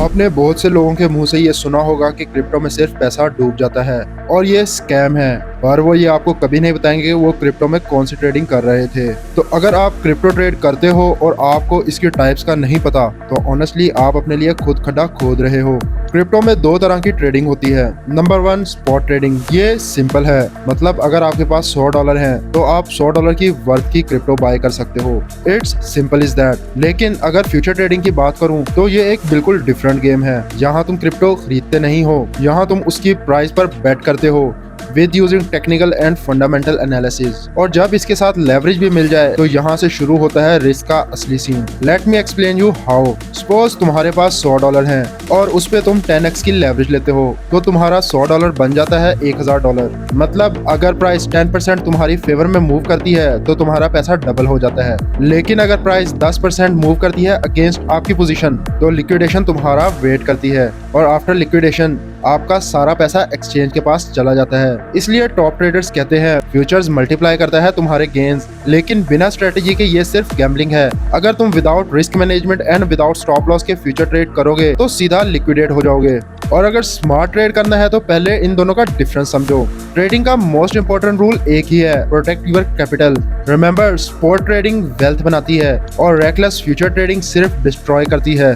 आपने बहुत से लोगों के मुंह से ये सुना होगा कि क्रिप्टो में सिर्फ पैसा डूब जाता है और ये स्कैम है, पर वो ये आपको कभी नहीं बताएंगे कि वो क्रिप्टो में कौन सी ट्रेडिंग कर रहे थे। तो अगर आप क्रिप्टो ट्रेड करते हो और आपको इसके टाइप्स का नहीं पता, तो ऑनेस्टली आप अपने लिए खुद खड्डा खोद रहे हो। क्रिप्टो में दो तरह की ट्रेडिंग होती है। Number 1, spot trading. ये सिंपल है, मतलब अगर आपके पास $100 है तो आप $100 की वर्थ की क्रिप्टो बाय कर सकते हो। It's simple is that. लेकिन अगर फ्यूचर ट्रेडिंग की बात करूं तो ये एक बिल्कुल डिफरेंट गेम है। यहाँ तुम क्रिप्टो खरीदते नहीं हो, यहाँ तुम उसकी प्राइस पर बेट करते हो with using technical and fundamental analysis. और जब इसके साथ लेवरेज भी मिल जाए तो यहाँ से शुरू होता है रिस्क का असली scene. Let me explain you how. Suppose तुम्हारे पास $100 है और उस पे तुम 10x की लेवरेज लेते हो, तो तुम्हारा $100 बन जाता है $1000। मतलब अगर प्राइस 10% तुम्हारी फेवर में मूव करती है तो तुम्हारा पैसा डबल हो जाता है। लेकिन अगर प्राइस 10% मूव करती है अगेंस्ट आपकी पोजीशन, तो लिक्विडेशन तुम्हारा वेट करती है और आफ्टर लिक्विडेशन आपका सारा पैसा एक्सचेंज के पास चला जाता है। इसलिए टॉप ट्रेडर्स कहते हैं फ्यूचर्स मल्टीप्लाई करता है तुम्हारे गेन्स, लेकिन बिना स्ट्रेटेजी के ये सिर्फ गैम्बलिंग है। अगर तुम without risk management and without stop loss के फ्यूचर ट्रेड करोगे तो सीधा लिक्विडेट हो जाओगे। और अगर स्मार्ट ट्रेड करना है तो पहले इन दोनों का डिफरेंस समझो। ट्रेडिंग का मोस्ट इंपोर्टेंट रूल एक ही है, protect your capital. Remember, spot trading wealth बनाती है और रेकलेस फ्यूचर ट्रेडिंग सिर्फ डिस्ट्रॉय करती है।